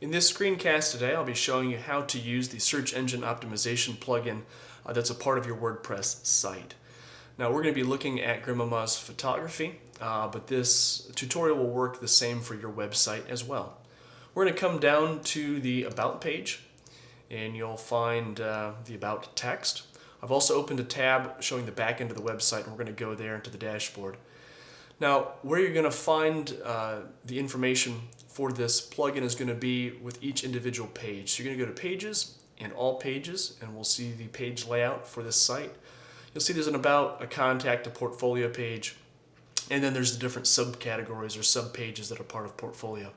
In this screencast today, I'll be showing you how to use the search engine optimization plugin that's a part of your WordPress site. Now we're going to be looking at Grandmama's photography, but this tutorial will work the same for your website as well. We're going to come down to the About page, and you'll find the About text. I've also opened a tab showing the back end of the website, and we're going to go there into the dashboard. Now, where you're going to find the information for this plugin is going to be with each individual page. So you're going to go to Pages and All Pages, and we'll see the page layout for this site. You'll see there's an About, a Contact, a Portfolio page, and then there's the different subcategories or subpages that are part of Portfolio.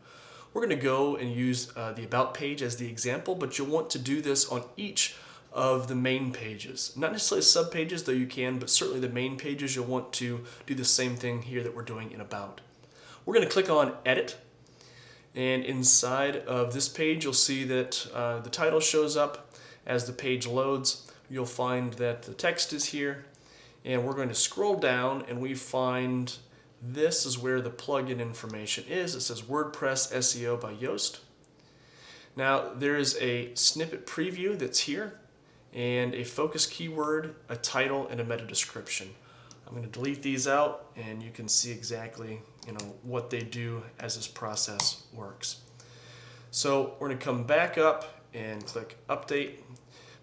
We're going to go and use the About page as the example, but you'll want to do this on each of the main pages. Not necessarily subpages, though you can, but certainly the main pages you'll want to do the same thing here that we're doing in About. We're going to click on Edit, and inside of this page you'll see that the title shows up. As the page loads, you'll find that the text is here, and we're going to scroll down and we find this is where the plugin information is. It says WordPress SEO by Yoast. Now there is a snippet preview that's here, and a focus keyword, a title, and a meta description. I'm going to delete these out, and you can see exactly what they do as this process works. So we're going to come back up and click Update,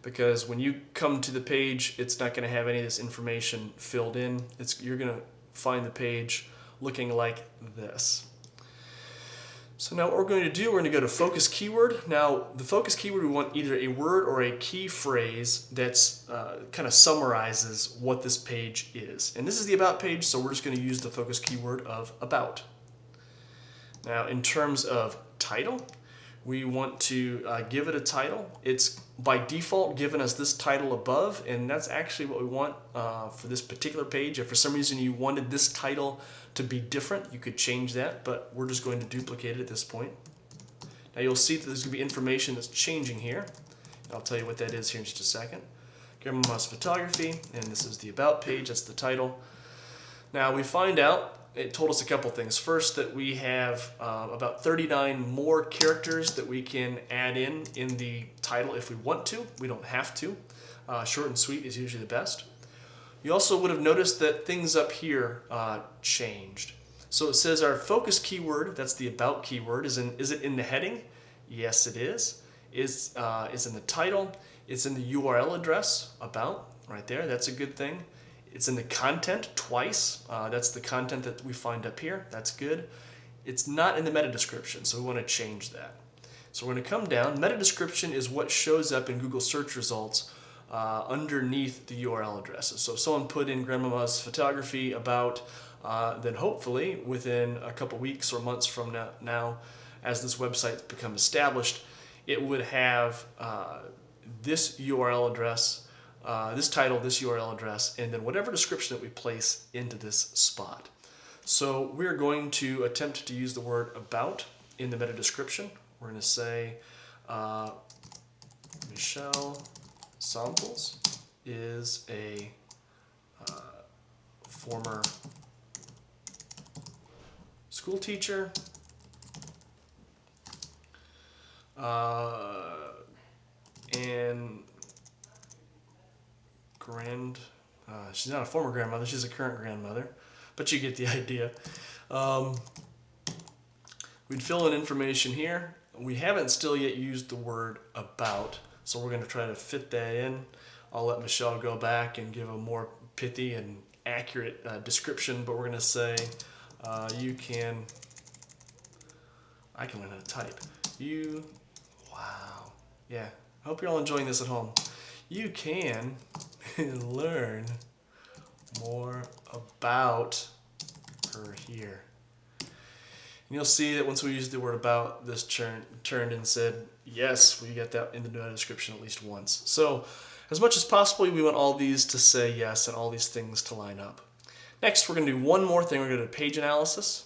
because when you come to the page, it's not going to have any of this information filled in. You're going to find the page looking like this. So now what we're going to do, we're going to go to focus keyword. Now the focus keyword, we want either a word or a key phrase that's kind of summarizes what this page is. And this is the About page, so we're just going to use the focus keyword of About. Now in terms of title, we want to give it a title. It's by default given us this title above, and that's actually what we want for this particular page. If for some reason you wanted this title to be different, you could change that, but we're just going to duplicate it at this point. Now you'll see that there's going to be information that's changing here. I'll tell you what that is here in just a second. Grandmama's photography, and this is the About page, that's the title. Now we find out, it told us a couple things. First, that we have about 39 more characters that we can add in the title if we want to. We don't have to. Short and sweet is usually the best. You also would have noticed that things up here changed. So it says our focus keyword, that's the About keyword, is it in the heading? Yes, it is. It's in the title. It's in the URL address, About, right there. That's a good thing. It's in the content twice. That's the content that we find up here. That's good. It's not in the meta description, so we want to change that. So we're going to come down. Meta description is what shows up in Google search results underneath the URL addresses. So if someone put in Grandmama's photography About, then hopefully within a couple weeks or months from now, as this website becomes established, it would have this URL address, this title, this URL address, and then whatever description that we place into this spot. So we're going to attempt to use the word About in the meta description. We're going to say Michelle Samples is a former school teacher, and she's not a former grandmother, she's a current grandmother, but you get the idea. We'd fill in information here. We haven't still yet used the word About, so we're going to try to fit that in. I'll let Michelle go back and give a more pithy and accurate description, but we're going to say I can learn how to type. Wow. Yeah, I hope you're all enjoying this at home. You can learn more about her here. And you'll see that once we use the word About, this turned and said, yes, we get that in the description at least once. So as much as possible, we want all these to say yes and all these things to line up. Next, we're going to do one more thing. We're going to do page analysis.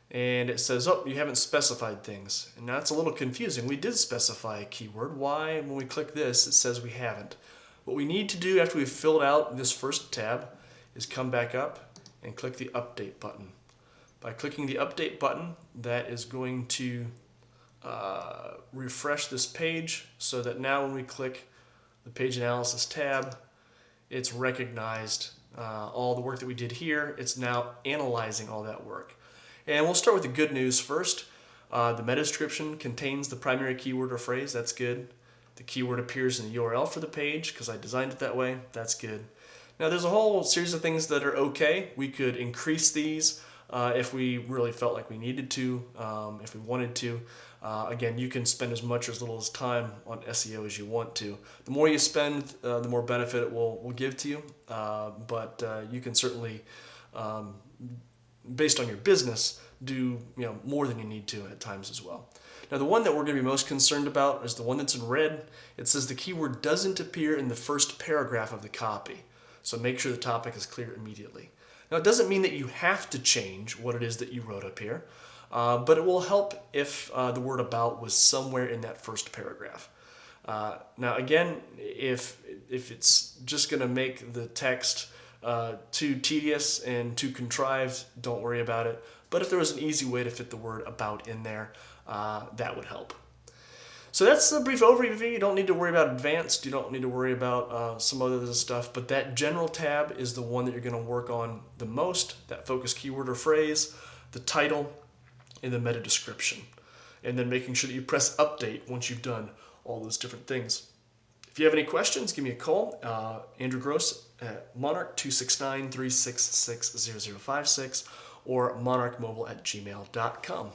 And it says, oh, you haven't specified things. And now it's a little confusing. We did specify a keyword. Why, when we click this, it says we haven't? What we need to do after we've filled out this first tab is come back up and click the Update button. By clicking the Update button, that is going to refresh this page so that now when we click the page analysis tab, it's recognized all the work that we did here. It's now analyzing all that work. And we'll start with the good news first. The meta description contains the primary keyword or phrase. That's good. The keyword appears in the URL for the page because I designed it that way. That's good. Now there's a whole series of things that are okay. We could increase these if we really felt like we needed to, if we wanted to. Again, you can spend as much or as little as time on SEO as you want to. The more you spend, the more benefit it will give to you. But you can certainly, based on your business, do more than you need to at times as well. Now the one that we're going to be most concerned about is the one that's in red. It says the keyword doesn't appear in the first paragraph of the copy. So make sure the topic is clear immediately. Now it doesn't mean that you have to change what it is that you wrote up here, but it will help if the word about was somewhere in that first paragraph. Now again, if it's just going to make the text too tedious and too contrived, don't worry about it. But if there was an easy way to fit the word about in there, that would help. So that's a brief overview. You don't need to worry about advanced. You don't need to worry about some other stuff. But that general tab is the one that you're going to work on the most, that focus keyword or phrase, the title, and the meta description. And then making sure that you press update once you've done all those different things. If you have any questions, give me a call. Andrew Gross at Monarch 269-366-0056 or monarchmobile@gmail.com.